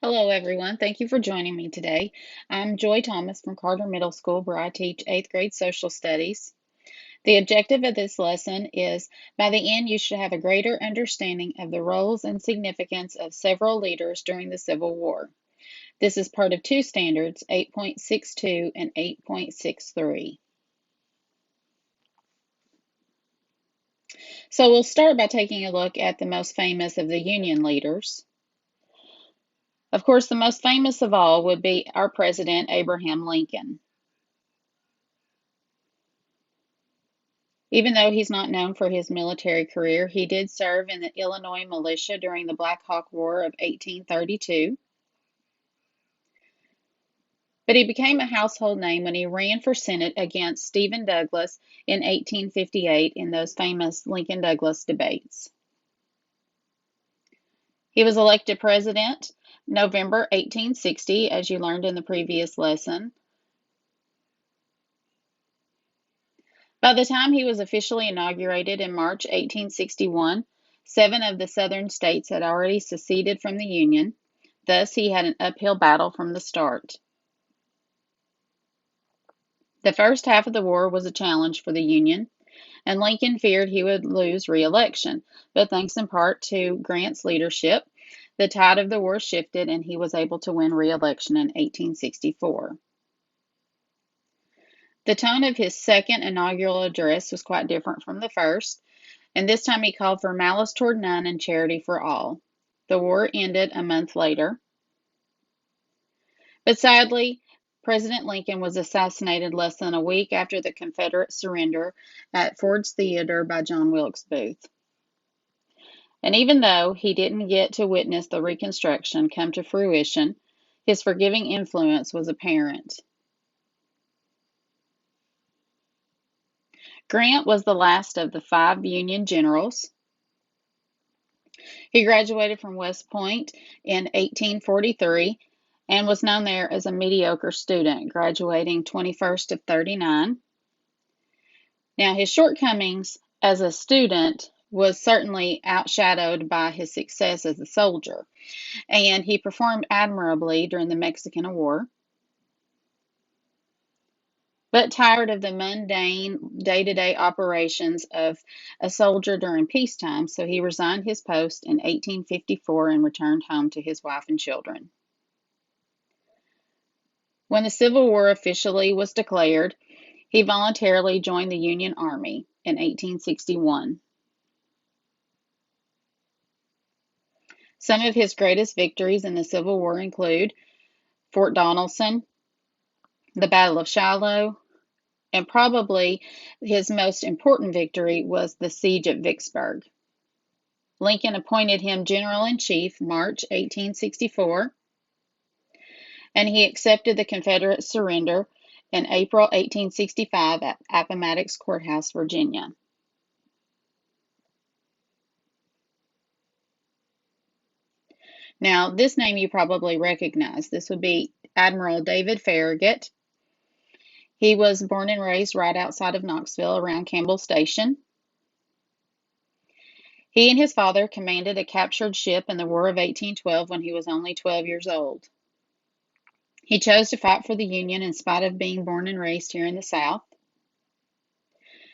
Hello, everyone. Thank you for joining me today. I'm Joy Thomas from Carter Middle School, where I teach 8th grade social studies. The objective of this lesson is by the end, you should have a greater understanding of the roles and significance of several leaders during the Civil War. This is part of two standards, 8.62 and 8.63. So we'll start by taking a look at the most famous of the Union leaders. Of course, the most famous of all would be our President, Abraham Lincoln. Even though he's not known for his military career, he did serve in the Illinois militia during the Black Hawk War of 1832. But he became a household name when he ran for Senate against Stephen Douglas in 1858 in those famous Lincoln-Douglas debates. He was elected president November 1860, as you learned in the previous lesson. By the time he was officially inaugurated in March 1861, 7 of the southern states had already seceded from the Union. Thus, he had an uphill battle from the start. The first half of the war was a challenge for the Union, and Lincoln feared he would lose re-election. But thanks in part to Grant's leadership, the tide of the war shifted and he was able to win re-election in 1864. The tone of his second inaugural address was quite different from the first, and this time he called for malice toward none and charity for all. The war ended a month later. But sadly, President Lincoln was assassinated less than a week after the Confederate surrender at Ford's Theater by John Wilkes Booth. And even though he didn't get to witness the Reconstruction come to fruition, his forgiving influence was apparent. Grant was the last of the 5 Union generals. He graduated from West Point in 1843 and was known there as a mediocre student, graduating 21st of 39. Now, his shortcomings as a student was certainly outshadowed by his success as a soldier, and he performed admirably during the Mexican War. But tired of the mundane day-to-day operations of a soldier during peacetime, so he resigned his post in 1854 and returned home to his wife and children. When the Civil War officially was declared, he voluntarily joined the Union Army in 1861. Some of his greatest victories in the Civil War include Fort Donelson, the Battle of Shiloh, and probably his most important victory was the siege at Vicksburg. Lincoln appointed him General-in-Chief March 1864, and he accepted the Confederate surrender in April 1865 at Appomattox Courthouse, Virginia. Now, this name you probably recognize. This would be Admiral David Farragut. He was born and raised right outside of Knoxville around Campbell Station. He and his father commanded a captured ship in the War of 1812 when he was only 12 years old. He chose to fight for the Union in spite of being born and raised here in the South.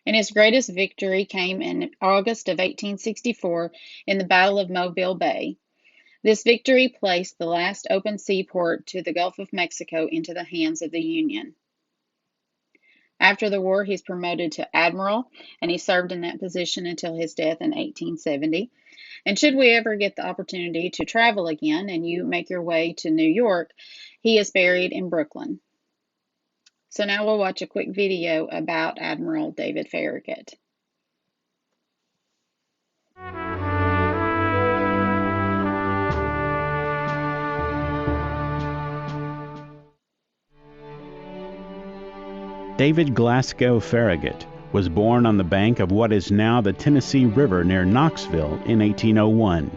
And his greatest victory came in August of 1864 in the Battle of Mobile Bay. This victory placed the last open seaport to the Gulf of Mexico into the hands of the Union. After the war, he's promoted to admiral, and he served in that position until his death in 1870. And should we ever get the opportunity to travel again and you make your way to New York, he is buried in Brooklyn. So now we'll watch a quick video about Admiral David Farragut. David Glasgow Farragut was born on the bank of what is now the Tennessee River near Knoxville in 1801.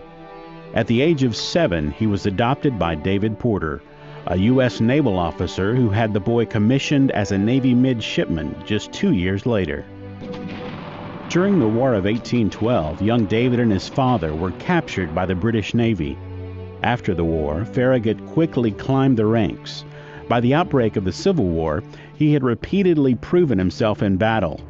At the age of 7, he was adopted by David Porter, a U.S. naval officer who had the boy commissioned as a Navy midshipman just 2 years later. During the War of 1812, young David and his father were captured by the British Navy. After the war, Farragut quickly climbed the ranks. By the outbreak of the Civil War, he had repeatedly proven himself in battle,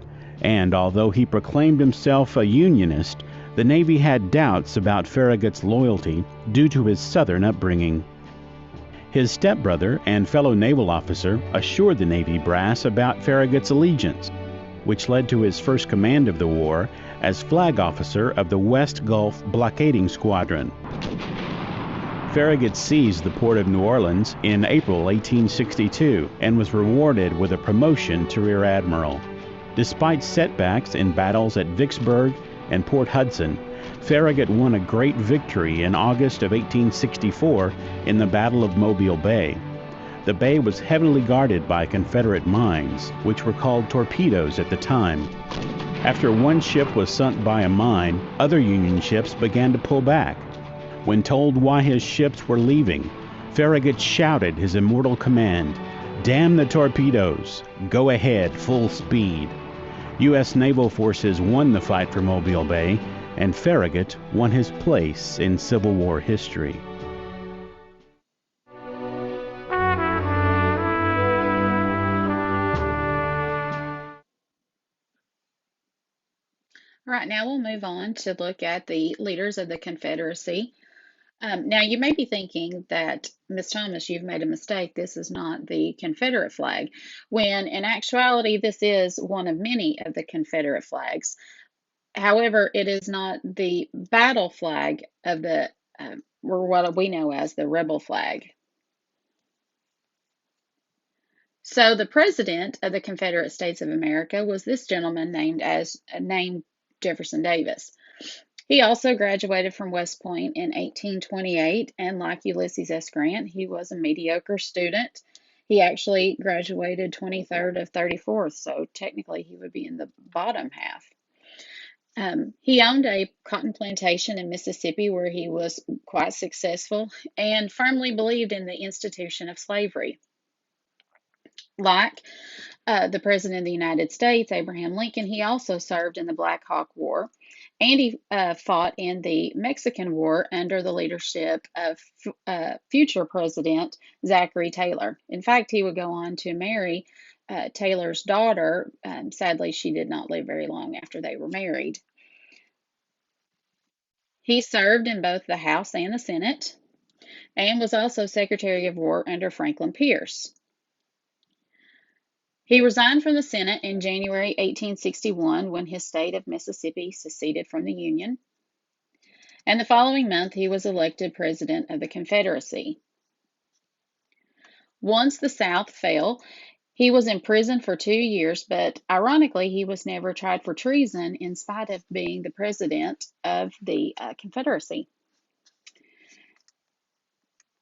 and although he proclaimed himself a Unionist, the Navy had doubts about Farragut's loyalty due to his Southern upbringing. His stepbrother and fellow naval officer assured the Navy brass about Farragut's allegiance, which led to his first command of the war as flag officer of the West Gulf Blockading Squadron. Farragut seized the port of New Orleans in April 1862 and was rewarded with a promotion to Rear Admiral. Despite setbacks in battles at Vicksburg and Port Hudson, Farragut won a great victory in August of 1864 in the Battle of Mobile Bay. The bay was heavily guarded by Confederate mines, which were called torpedoes at the time. After one ship was sunk by a mine, other Union ships began to pull back. When told why his ships were leaving, Farragut shouted his immortal command, "Damn the torpedoes! Go ahead, full speed!" U.S. naval forces won the fight for Mobile Bay, and Farragut won his place in Civil War history. All right, now we'll move on to look at the leaders of the Confederacy. Now, you may be thinking that, Miss Thomas, you've made a mistake. This is not the Confederate flag, when in actuality, this is one of many of the Confederate flags. However, it is not the battle flag of the, or what we know as the rebel flag. So, the president of the Confederate States of America was this gentleman named Jefferson Davis. He also graduated from West Point in 1828, and like Ulysses S. Grant, he was a mediocre student. He actually graduated 23rd of 34th, so technically he would be in the bottom half. He owned a cotton plantation in Mississippi where he was quite successful and firmly believed in the institution of slavery. Like the President of the United States, Abraham Lincoln, he also served in the Black Hawk War, and he fought in the Mexican War under the leadership of future President Zachary Taylor. In fact, he would go on to marry Taylor's daughter. Sadly, she did not live very long after they were married. He served in both the House and the Senate, and was also Secretary of War under Franklin Pierce. He resigned from the Senate in January 1861 when his state of Mississippi seceded from the Union. And the following month, he was elected President of the Confederacy. Once the South fell, he was imprisoned for 2 years, but ironically, he was never tried for treason in spite of being the President of the Confederacy.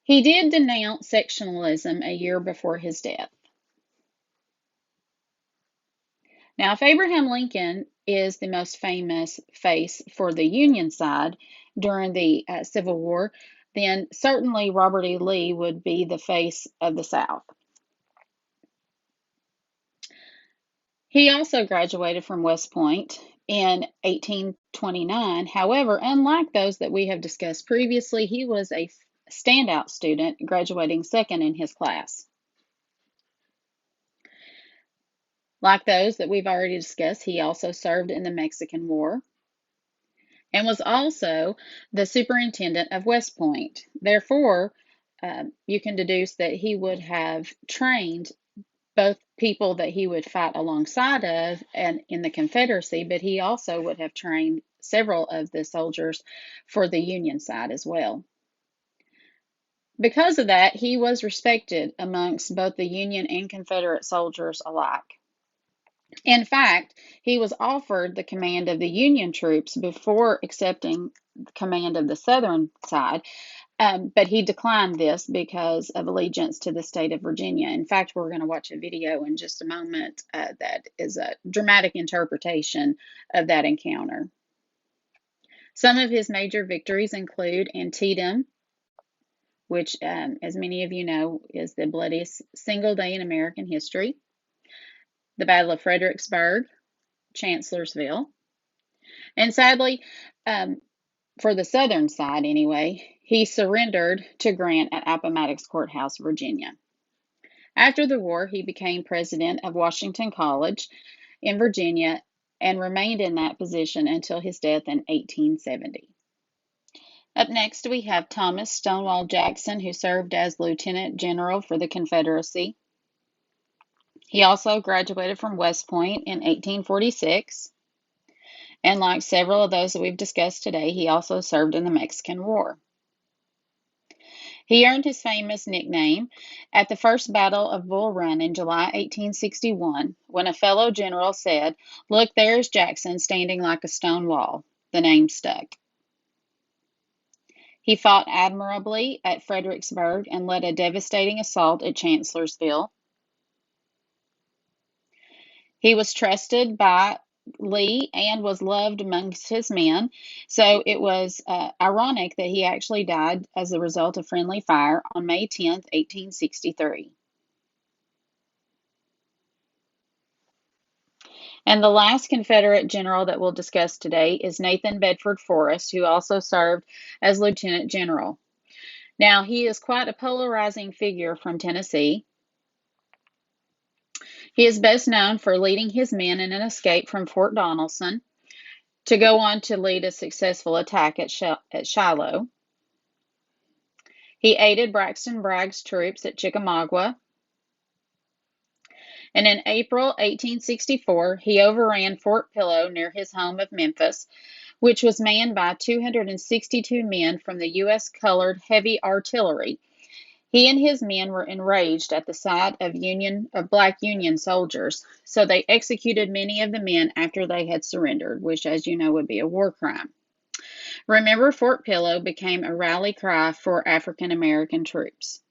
He did denounce sectionalism a year before his death. Now, if Abraham Lincoln is the most famous face for the Union side during the Civil War, then certainly Robert E. Lee would be the face of the South. He also graduated from West Point in 1829. However, unlike those that we have discussed previously, he was a standout student, graduating second in his class. Like those that we've already discussed, he also served in the Mexican War and was also the superintendent of West Point. Therefore, you can deduce that he would have trained both people that he would fight alongside of and in the Confederacy, but he also would have trained several of the soldiers for the Union side as well. Because of that, he was respected amongst both the Union and Confederate soldiers alike. In fact, he was offered the command of the Union troops before accepting command of the Southern side, but he declined this because of allegiance to the state of Virginia. In fact, we're going to watch a video in just a moment that is a dramatic interpretation of that encounter. Some of his major victories include Antietam, which, as many of you know, is the bloodiest single day in American history, the Battle of Fredericksburg, Chancellorsville, and sadly, for the Southern side anyway, he surrendered to Grant at Appomattox Courthouse, Virginia. After the war, he became president of Washington College in Virginia and remained in that position until his death in 1870. Up next, we have Thomas Stonewall Jackson, who served as Lieutenant General for the Confederacy. He also graduated from West Point in 1846. And like several of those that we've discussed today, he also served in the Mexican War. He earned his famous nickname at the first Battle of Bull Run in July 1861, when a fellow general said, "Look, there's Jackson standing like a stone wall." The name stuck. He fought admirably at Fredericksburg and led a devastating assault at Chancellorsville. He was trusted by Lee and was loved amongst his men, so it was ironic that he actually died as a result of friendly fire on May 10th, 1863. And the last Confederate general that we'll discuss today is Nathan Bedford Forrest, who also served as Lieutenant General. Now, he is quite a polarizing figure from Tennessee. He is best known for leading his men in an escape from Fort Donelson to go on to lead a successful attack at Shiloh. He aided Braxton Bragg's troops at Chickamauga. And in April 1864, he overran Fort Pillow near his home of Memphis, which was manned by 262 men from the U.S. Colored Heavy Artillery. He and his men were enraged at the sight of black Union soldiers, so they executed many of the men after they had surrendered, which, as you know, would be a war crime. Remember, Fort Pillow became a rally cry for African American troops.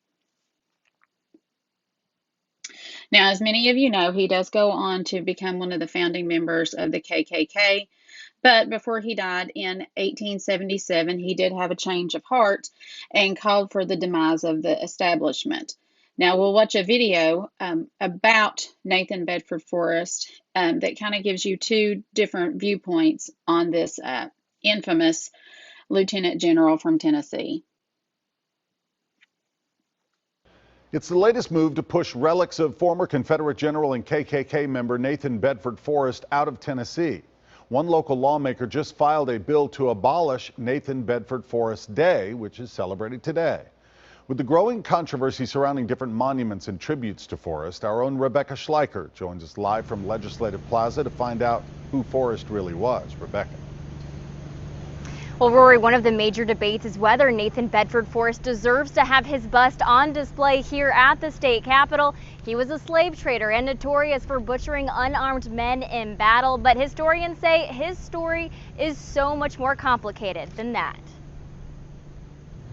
Now, as many of you know, he does go on to become one of the founding members of the KKK, but before he died in 1877, he did have a change of heart and called for the demise of the establishment. Now, we'll watch a video about Nathan Bedford Forrest that kind of gives you two different viewpoints on this infamous Lieutenant General from Tennessee. It's the latest move to push relics of former Confederate General and KKK member Nathan Bedford Forrest out of Tennessee. One local lawmaker just filed a bill to abolish Nathan Bedford Forrest Day, which is celebrated today. With the growing controversy surrounding different monuments and tributes to Forrest, our own Rebecca Schleicher joins us live from Legislative Plaza to find out who Forrest really was. Rebecca. Well, Rory, one of the major debates is whether Nathan Bedford Forrest deserves to have his bust on display here at the state capitol. He was a slave trader and notorious for butchering unarmed men in battle, but historians say his story is so much more complicated than that.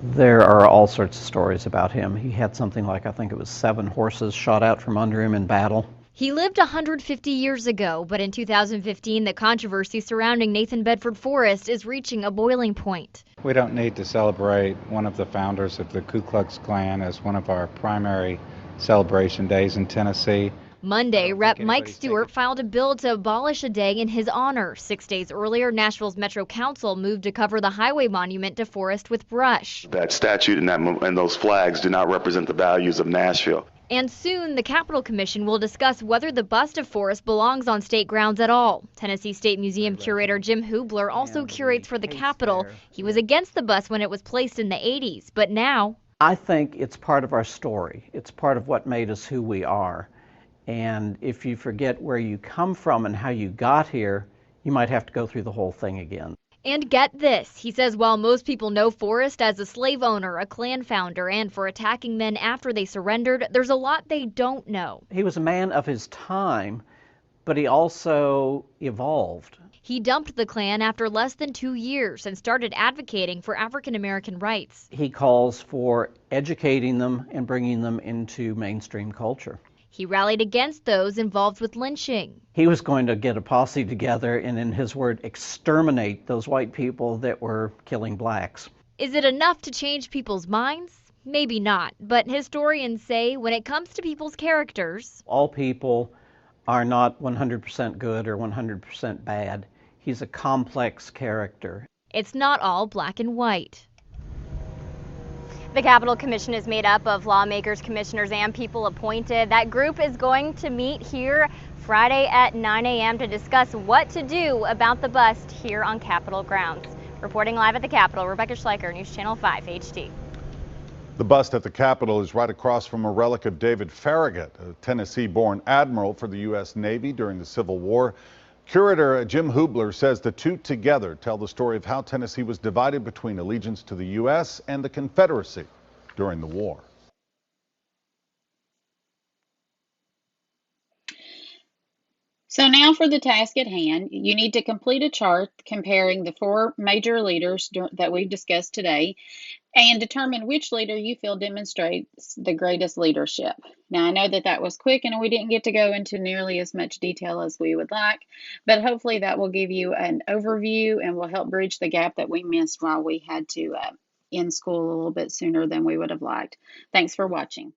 There are all sorts of stories about him. He had something like, I think it was 7 horses shot out from under him in battle. He lived 150 years ago, but in 2015, the controversy surrounding Nathan Bedford Forrest is reaching a boiling point. We don't need to celebrate one of the founders of the Ku Klux Klan as one of our primary celebration days in Tennessee. Monday, Rep. Mike Stewart filed a bill to abolish a day in his honor. 6 days earlier, Nashville's Metro Council moved to cover the highway monument to Forrest with brush. That statute and those flags do not represent the values of Nashville. And soon, the Capitol Commission will discuss whether the bust of Forrest belongs on state grounds at all. Tennessee State Museum curator Jim Hubler also curates for the Capitol. He was against the bust when it was placed in the 80s, but now... I think it's part of our story. It's part of what made us who we are. And if you forget where you come from and how you got here, you might have to go through the whole thing again. And get this, he says while most people know Forrest as a slave owner, a Klan founder, and for attacking men after they surrendered, there's a lot they don't know. He was a man of his time, but he also evolved. He dumped the Klan after less than 2 years and started advocating for African American rights. He calls for educating them and bringing them into mainstream culture. He rallied against those involved with lynching. He was going to get a posse together and, in his word, exterminate those white people that were killing blacks. Is it enough to change people's minds? Maybe not, but historians say when it comes to people's characters... All people are not 100% good or 100% bad. He's a complex character. It's not all black and white. The Capitol Commission is made up of lawmakers, commissioners, and people appointed. That group is going to meet here Friday at 9 a.m. to discuss what to do about the bust here on Capitol grounds. Reporting live at the Capitol, Rebecca Schleicher, News Channel 5 HD. The bust at the Capitol is right across from a relic of David Farragut, a Tennessee-born admiral for the U.S. Navy during the Civil War. Curator Jim Hubler says the two together tell the story of how Tennessee was divided between allegiance to the U.S. and the Confederacy during the war. So now for the task at hand, you need to complete a chart comparing the 4 major leaders that we've discussed today and determine which leader you feel demonstrates the greatest leadership. Now, I know that was quick and we didn't get to go into nearly as much detail as we would like, but hopefully that will give you an overview and will help bridge the gap that we missed while we had to end school a little bit sooner than we would have liked. Thanks for watching.